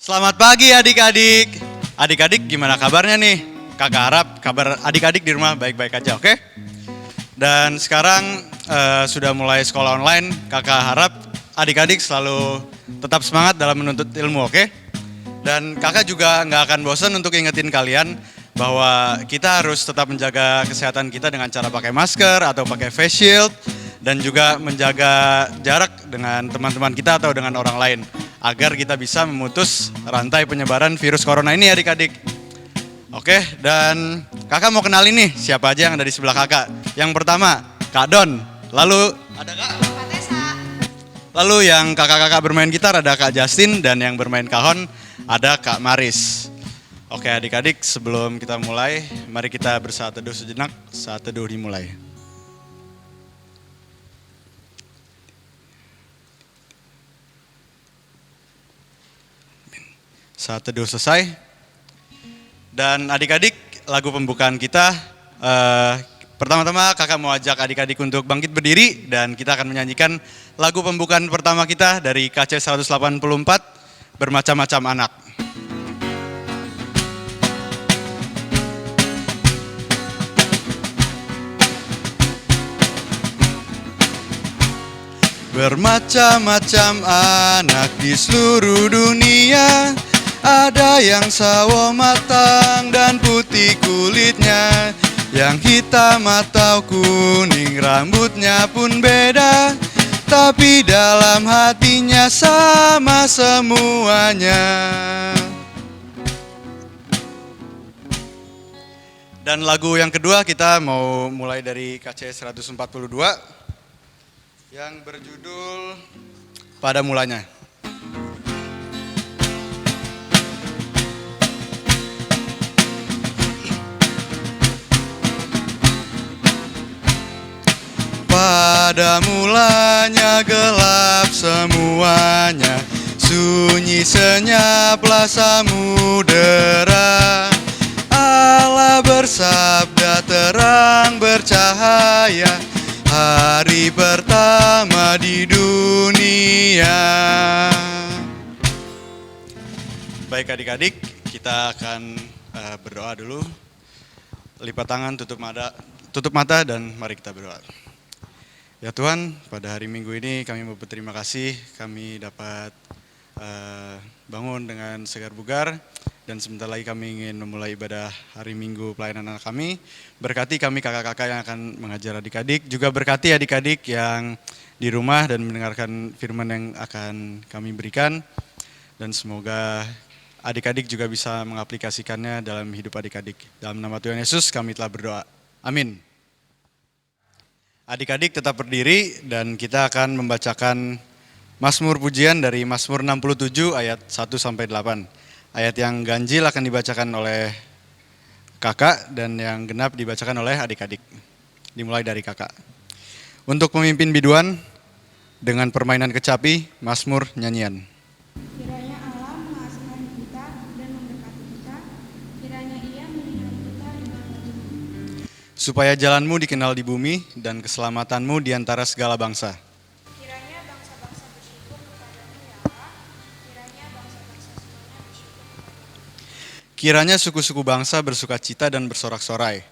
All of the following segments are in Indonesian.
Selamat pagi adik-adik. Adik-adik gimana kabarnya nih? Kakak harap kabar adik-adik di rumah baik-baik aja, oke? Dan sekarang sudah mulai sekolah online. Kakak harap adik-adik selalu tetap semangat dalam menuntut ilmu, oke? Dan kakak juga nggak akan bosan untuk ingetin kalian bahwa kita harus tetap menjaga kesehatan kita dengan cara pakai masker atau pakai face shield. Dan juga menjaga jarak dengan teman-teman kita atau dengan orang lain. Agar kita bisa memutus rantai penyebaran virus corona ini adik-adik. Oke, dan kakak mau kenalin nih siapa aja yang ada di sebelah kakak. Yang pertama, Kak Don. Lalu ada Kak Tessa. Lalu yang kakak-kakak bermain gitar ada Kak Justin. Dan yang bermain kahon ada Kak Maris. Oke adik-adik, sebelum kita mulai, mari kita bersaat teduh sejenak. Saat teduh dimulai. Saat teduh selesai. Dan adik-adik, lagu pembukaan kita, pertama-tama kakak mau ajak adik-adik untuk bangkit berdiri dan kita akan menyanyikan lagu pembukaan pertama kita dari KC 184, Bermacam-macam Anak. Bermacam-macam anak di seluruh dunia. Ada yang sawo matang dan putih kulitnya, yang hitam atau kuning rambutnya pun beda, tapi dalam hatinya sama semuanya. Dan lagu yang kedua kita mau mulai dari KC 142 yang berjudul Pada Mulanya. Pada mulanya gelap semuanya, sunyi senyaplah samudera. Allah bersabda terang bercahaya, hari pertama di dunia. Baik adik-adik, kita akan berdoa dulu. Lipat tangan, tutup mata dan mari kita berdoa. Ya Tuhan, pada hari Minggu ini kami mau berterima kasih, kami dapat bangun dengan segar bugar, dan sebentar lagi kami ingin memulai ibadah hari Minggu pelayanan anak kami. Berkati kami kakak-kakak yang akan mengajar adik-adik, juga berkati adik-adik yang di rumah dan mendengarkan firman yang akan kami berikan, dan semoga adik-adik juga bisa mengaplikasikannya dalam hidup adik-adik. Dalam nama Tuhan Yesus kami telah berdoa, amin. Adik-adik tetap berdiri dan kita akan membacakan Mazmur pujian dari Mazmur 67 ayat 1-8. Ayat yang ganjil akan dibacakan oleh kakak dan yang genap dibacakan oleh adik-adik. Dimulai dari kakak. Untuk pemimpin biduan dengan permainan kecapi, Mazmur nyanyian. Kiranya Allah mengasihani kita dan memberkati kita. Kiranya Ia menyinauri kita dengan wajah-Nya. Supaya jalanmu dikenal di bumi dan keselamatanmu di antara segala bangsa. Kiranya bangsa-bangsa bersyukur kepadamu ya Allah. Kiranya bangsa-bangsa semuanya bersyukur kepadamu. Kiranya suku-suku bangsa bersukacita dan bersorak-sorai.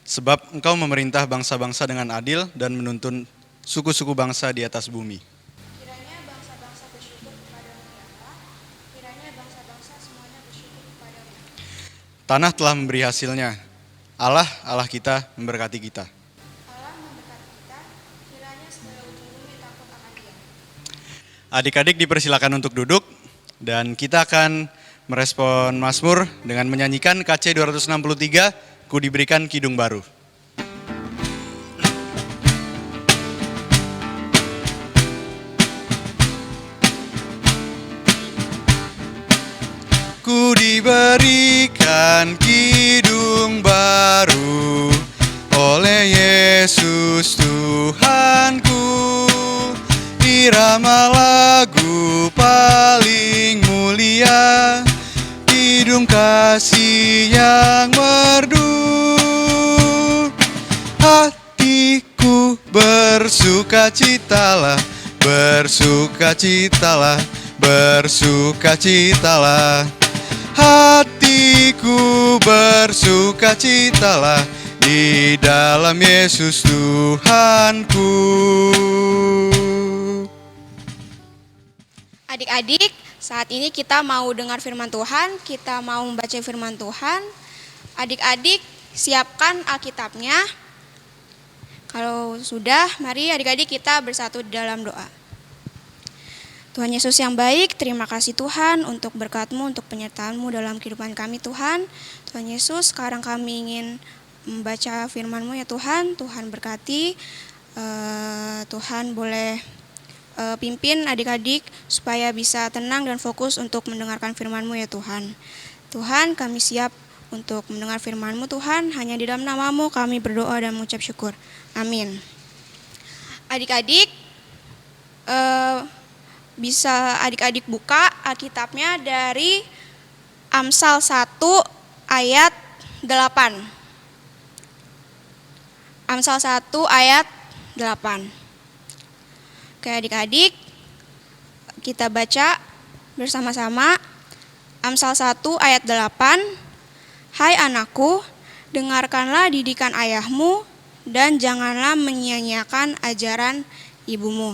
Sebab Engkau memerintah bangsa-bangsa dengan adil dan menuntun suku-suku bangsa di atas bumi. Kiranya bangsa-bangsa bersyukur kepadamu ya Allah. Kiranya bangsa-bangsa semuanya bersyukur kepadamu. Tanah telah memberi hasilnya. Allah kita memberkati kita. Allah memberkati kita. Kiranya segala ujung bumi takut akan Dia. Adik-adik dipersilakan untuk duduk dan kita akan merespon Mazmur dengan menyanyikan KC 263, Ku Diberikan Kidung Baru. Ku diberikan kidung baru oleh Yesus Tuhanku, irama lagu paling mulia, kidung kasih yang merdu. Hatiku bersukacitalah, bersukacitalah, bersukacitalah. Hatiku bersukacitalah di dalam Yesus Tuhanku. Adik-adik, saat ini kita mau dengar firman Tuhan, kita mau membaca firman Tuhan. Adik-adik, siapkan Alkitabnya. Kalau sudah, mari adik-adik kita bersatu di dalam doa. Tuhan Yesus yang baik, terima kasih Tuhan untuk berkat-Mu, untuk penyertaan-Mu dalam kehidupan kami Tuhan. Tuhan Yesus, sekarang kami ingin membaca firman-Mu ya Tuhan. Tuhan berkati, Tuhan boleh pimpin adik-adik supaya bisa tenang dan fokus untuk mendengarkan firman-Mu ya Tuhan. Tuhan, kami siap untuk mendengar firman-Mu Tuhan. Hanya di dalam nama-Mu kami berdoa dan mengucap syukur. Amin. Adik-adik, bisa adik-adik buka Alkitabnya dari Amsal 1 ayat 8. Amsal 1 ayat 8. Oke adik-adik, kita baca bersama-sama Amsal 1 ayat 8. Hai anakku, dengarkanlah didikan ayahmu dan janganlah menyia-nyiakan ajaran ibumu.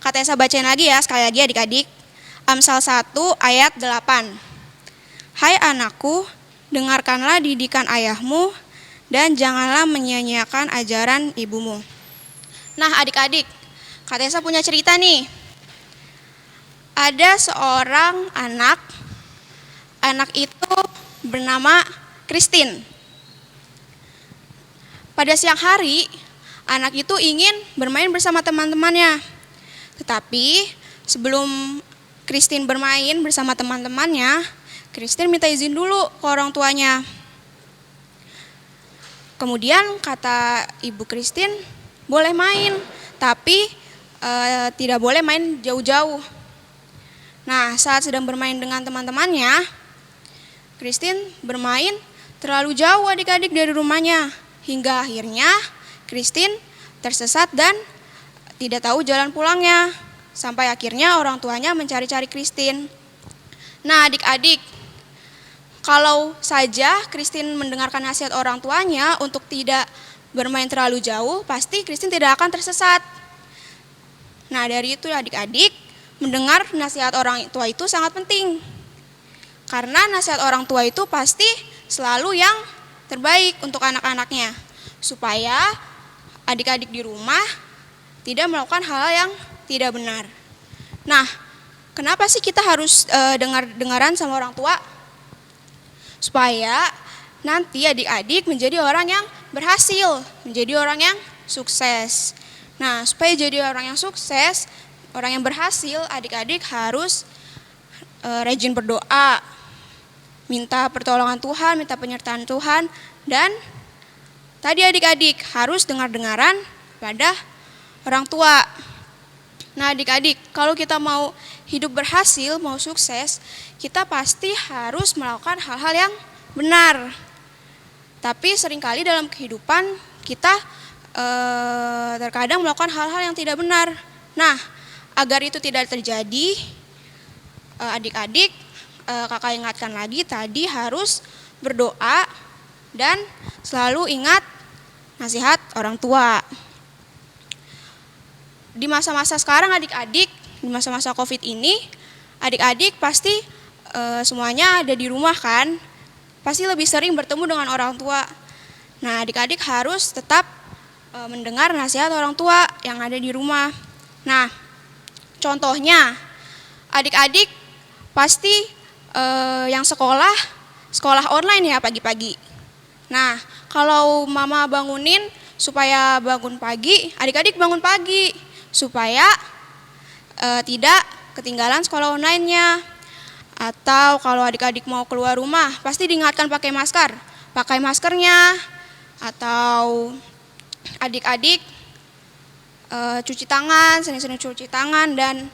Kata saya bacain lagi ya, sekali lagi adik-adik. Amsal 1 ayat 8. Hai anakku, dengarkanlah didikan ayahmu dan janganlah menyia-nyiakan ajaran ibumu. Nah adik-adik, Kak Tessa punya cerita nih. Ada seorang anak itu bernama Christine. Pada siang hari, anak itu ingin bermain bersama teman-temannya. Tetapi sebelum Christine bermain bersama teman-temannya, Christine minta izin dulu ke orang tuanya. Kemudian kata ibu Christine, boleh main, tapi tidak boleh main jauh-jauh. Nah, saat sedang bermain dengan teman-temannya, Christine bermain terlalu jauh adik-adik dari rumahnya. Hingga akhirnya Christine tersesat dan tidak tahu jalan pulangnya. Sampai akhirnya orang tuanya mencari-cari Christine. Nah adik-adik, kalau saja Christine mendengarkan nasihat orang tuanya untuk tidak bermain terlalu jauh, pasti Christine tidak akan tersesat. Nah dari itu adik-adik, mendengar nasihat orang tua itu sangat penting. Karena nasihat orang tua itu pasti selalu yang terbaik untuk anak-anaknya. Supaya adik-adik di rumah tidak melakukan hal yang tidak benar. Nah, kenapa sih kita harus dengar-dengaran sama orang tua? Supaya nanti adik-adik menjadi orang yang berhasil, menjadi orang yang sukses. Nah, supaya jadi orang yang sukses, orang yang berhasil, adik-adik harus rajin berdoa, minta pertolongan Tuhan, minta penyertaan Tuhan, dan tadi adik-adik harus dengar-dengaran pada orang tua. Nah adik-adik, kalau kita mau hidup berhasil, mau sukses, kita pasti harus melakukan hal-hal yang benar. Tapi seringkali dalam kehidupan kita terkadang melakukan hal-hal yang tidak benar. Nah, agar itu tidak terjadi, adik-adik, kakak ingatkan lagi tadi harus berdoa dan selalu ingat nasihat orang tua. Di masa-masa sekarang adik-adik, di masa-masa COVID ini, adik-adik pasti semuanya ada di rumah kan, pasti lebih sering bertemu dengan orang tua. Nah adik-adik harus tetap mendengar nasihat orang tua yang ada di rumah. Nah contohnya, adik-adik pasti yang sekolah online ya pagi-pagi. Nah kalau mama bangunin supaya bangun pagi, adik-adik bangun pagi supaya tidak ketinggalan sekolah online-nya. Atau kalau adik-adik mau keluar rumah, pasti diingatkan pakai masker, pakai maskernya. Atau adik-adik cuci tangan, sering-sering cuci tangan, dan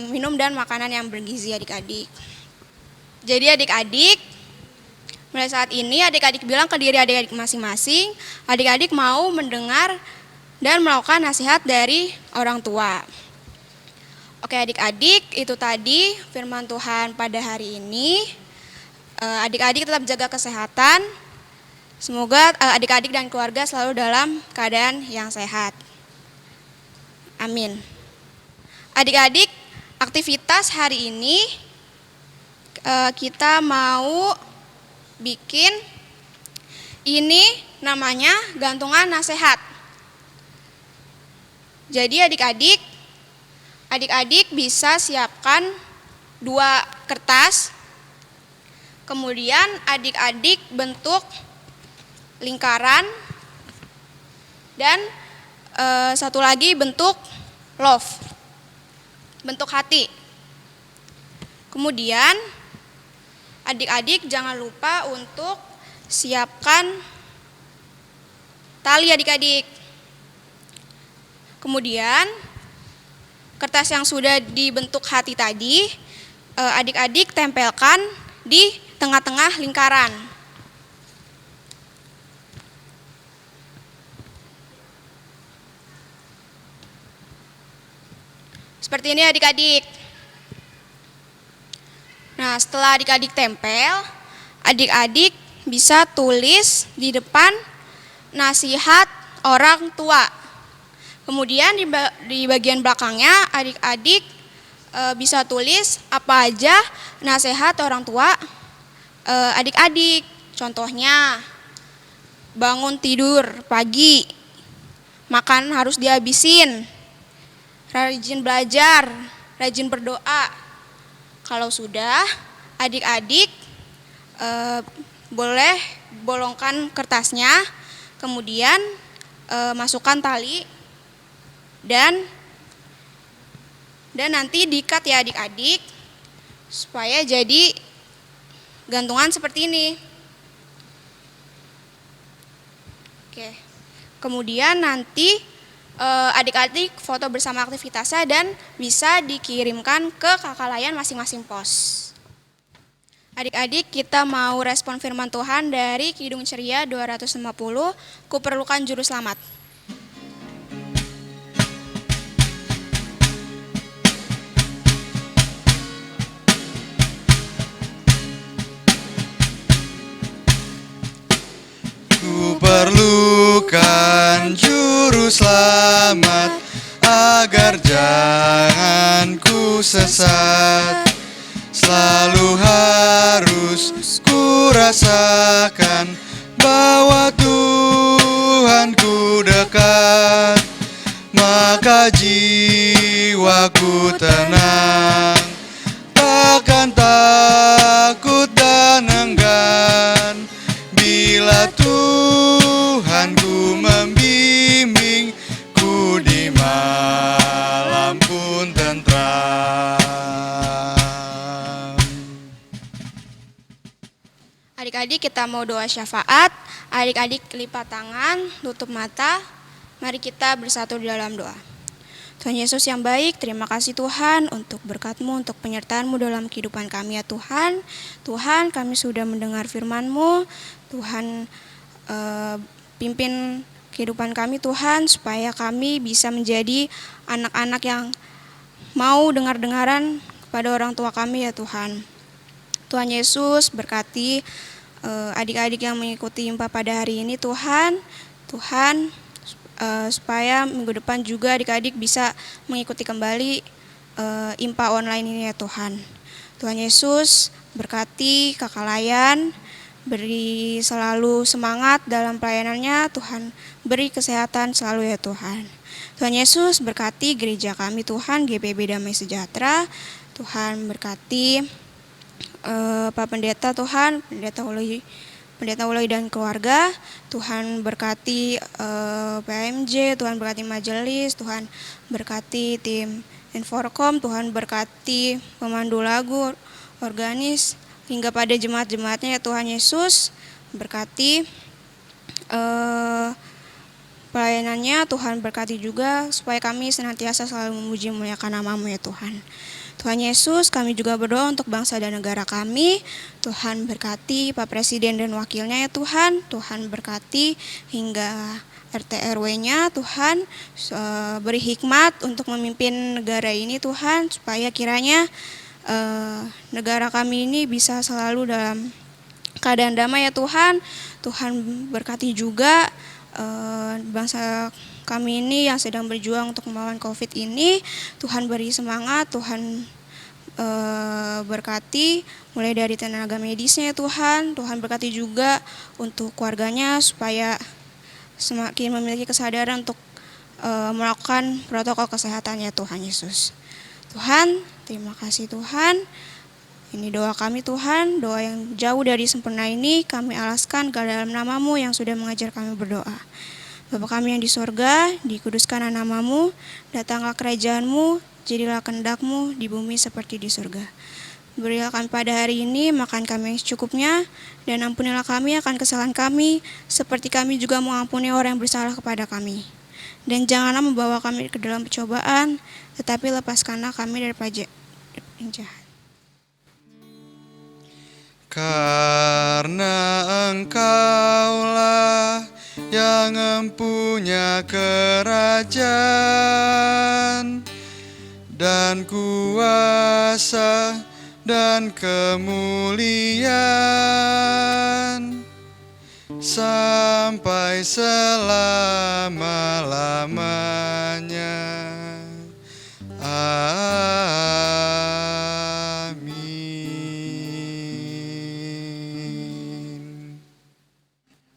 minum dan makanan yang bergizi adik-adik. Jadi adik-adik, mulai saat ini adik-adik bilang ke diri adik-adik masing-masing, adik-adik mau mendengar dan melakukan nasihat dari orang tua. Oke adik-adik, itu tadi firman Tuhan pada hari ini. Adik-adik tetap jaga kesehatan. Semoga adik-adik dan keluarga selalu dalam keadaan yang sehat. Amin. Adik-adik, aktivitas hari ini kita mau bikin ini namanya gantungan nasihat. Jadi adik-adik bisa siapkan 2 kertas. Kemudian adik-adik bentuk lingkaran dan satu lagi bentuk love, bentuk hati. Kemudian adik-adik jangan lupa untuk siapkan tali adik-adik. Kemudian kertas yang sudah dibentuk hati tadi adik-adik tempelkan di tengah-tengah lingkaran. Seperti ini adik-adik. Nah, setelah adik-adik tempel, adik-adik bisa tulis di depan nasihat orang tua. Kemudian di bagian belakangnya adik-adik bisa tulis apa aja nasihat orang tua adik-adik. Contohnya, bangun tidur pagi, makan harus dihabisin, rajin belajar, rajin berdoa. Kalau sudah, adik-adik boleh bolongkan kertasnya, kemudian masukkan tali dan nanti diikat ya adik-adik supaya jadi gantungan seperti ini. Oke. Kemudian nanti adik-adik foto bersama aktivitasnya dan bisa dikirimkan ke kakak layan masing-masing pos. Adik-adik, kita mau respon firman Tuhan dari Kidung Ceria 250, Kuperlukan Juru Selamat. Perlukan juru selamat agar jangan ku sesat. Selalu harus ku rasakan bahwa Tuhanku dekat. Maka jiwaku tenang, takkan takut dan enggan. Bila Tuhanku membimbing, ku di malam pun tentram. Adik-adik, kita mau doa syafaat. Adik-adik lipat tangan, tutup mata. Mari kita bersatu di dalam doa. Tuhan Yesus yang baik, terima kasih Tuhan untuk berkat-Mu, untuk penyertaan-Mu dalam kehidupan kami ya Tuhan. Tuhan, kami sudah mendengar firman-Mu. Tuhan, pimpin kehidupan kami Tuhan, supaya kami bisa menjadi anak-anak yang mau dengar-dengaran kepada orang tua kami ya Tuhan. Tuhan Yesus, berkati adik-adik yang mengikuti IMPA pada hari ini Tuhan. Tuhan, supaya minggu depan juga adik-adik bisa mengikuti kembali IMPA online ini ya Tuhan. Tuhan Yesus, berkati kakak layan, beri selalu semangat dalam pelayanannya. Tuhan, beri kesehatan selalu ya Tuhan. Tuhan Yesus, berkati gereja kami Tuhan, GPB Damai Sejahtera. Tuhan, berkati Pak Pendeta Tuhan, Pendeta Ulai dan keluarga. Tuhan, berkati PMJ, Tuhan berkati majelis, Tuhan berkati tim Inforkom, Tuhan berkati pemandu lagu, organis, hingga pada jemaat-jemaatnya ya Tuhan Yesus. Berkati pelayanannya, Tuhan berkati juga supaya kami senantiasa selalu memuji memuliakan nama-Mu ya Tuhan. Tuhan Yesus, kami juga berdoa untuk bangsa dan negara kami. Tuhan berkati Pak Presiden dan wakilnya ya Tuhan. Tuhan berkati hingga RT RW-nya Tuhan, beri hikmat untuk memimpin negara ini Tuhan, supaya kiranya negara kami ini bisa selalu dalam keadaan damai ya Tuhan. Tuhan berkati juga bangsa kami ini yang sedang berjuang untuk melawan COVID ini. Tuhan beri semangat, Tuhan berkati mulai dari tenaga medisnya ya Tuhan. Tuhan berkati juga untuk keluarganya supaya semakin memiliki kesadaran untuk melakukan protokol kesehatan ya Tuhan Yesus. Tuhan, terima kasih Tuhan. Ini doa kami Tuhan, doa yang jauh dari sempurna ini kami alaskan ke dalam nama-Mu yang sudah mengajar kami berdoa. Bapa kami yang di sorga, dikuduskanlah nama-Mu, datanglah kerajaan-Mu, jadilah kehendak-Mu di bumi seperti di surga. Berilah kami pada hari ini makan kami yang secukupnya, dan ampunilah kami akan kesalahan kami, seperti kami juga mengampuni orang yang bersalah kepada kami. Dan janganlah membawa kami ke dalam percobaan, tetapi lepaskanlah kami dari pajak yang jahat. Karena Engkaulah yang empunya kerajaan dan kuasa dan kemuliaan sampai selama-lamanya. Amin.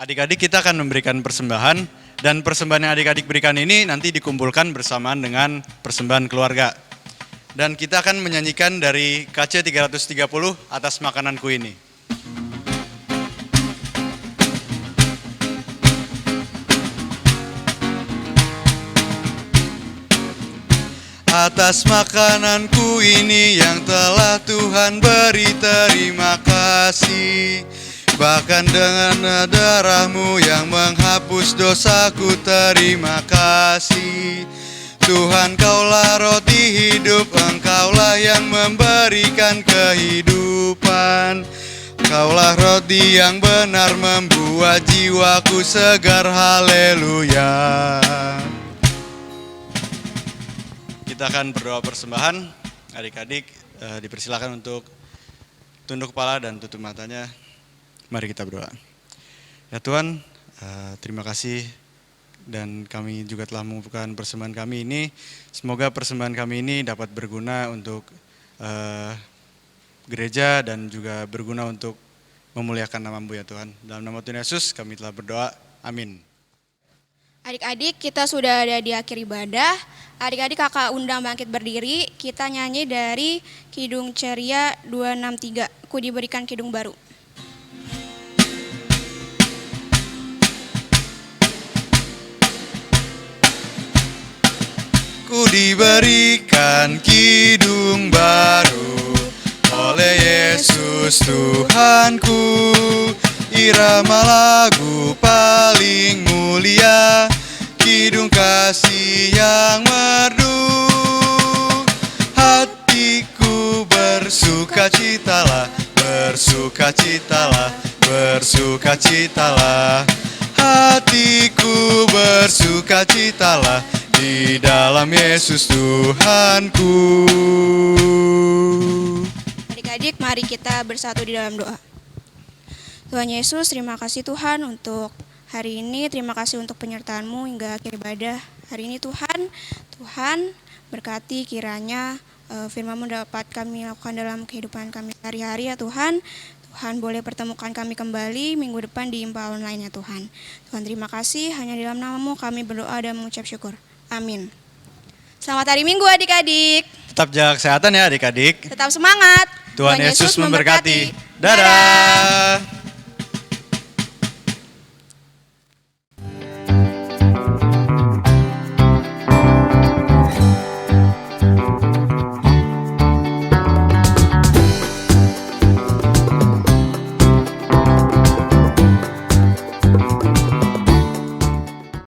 Adik-adik, kita akan memberikan persembahan, dan persembahan yang adik-adik berikan ini nanti dikumpulkan bersamaan dengan persembahan keluarga. Dan kita akan menyanyikan dari KC 330 Atas Makananku Ini. Atas makananku ini yang telah Tuhan beri, terima kasih. Bahkan dengan darah-Mu yang menghapus dosaku, terima kasih. Tuhan, Kaulah roti hidup, Engkaulah yang memberikan kehidupan. Kaulah roti yang benar membuat jiwaku segar, haleluya. Kita akan berdoa persembahan. Adik-adik dipersilakan untuk tunduk kepala dan tutup matanya. Mari kita berdoa. Ya Tuhan, terima kasih, dan kami juga telah mengumpulkan persembahan kami ini. Semoga persembahan kami ini dapat berguna untuk gereja dan juga berguna untuk memuliakan nama-Mu ya Tuhan. Dalam nama Tuhan Yesus kami telah berdoa, amin. Adik-adik, kita sudah ada di akhir ibadah. Adik-adik kakak undang bangkit berdiri. Kita nyanyi dari Kidung Ceria 263, Ku Diberikan Kidung Baru. Ku diberikan kidung baru oleh Yesus Tuhanku, irama lagu paling mulia, kidung kasih yang merdu. Hatiku bersukacitalah, bersukacitalah, bersukacitalah. Hatiku bersukacitalah di dalam Yesus Tuhanku. Adik-adik, mari kita bersatu di dalam doa. Tuhan Yesus, terima kasih Tuhan untuk hari ini. Terima kasih untuk penyertaan-Mu hingga akhir ibadah hari ini Tuhan. Tuhan berkati kiranya firman-Mu dapat kami lakukan dalam kehidupan kami sehari-hari ya Tuhan. Tuhan boleh pertemukan kami kembali minggu depan di IMPA online ya Tuhan. Tuhan terima kasih, hanya di dalam nama-Mu kami berdoa dan mengucap syukur. Amin. Selamat hari Minggu adik-adik. Tetap jaga kesehatan ya adik-adik. Tetap semangat. Tuhan Yesus memberkati. Dadah.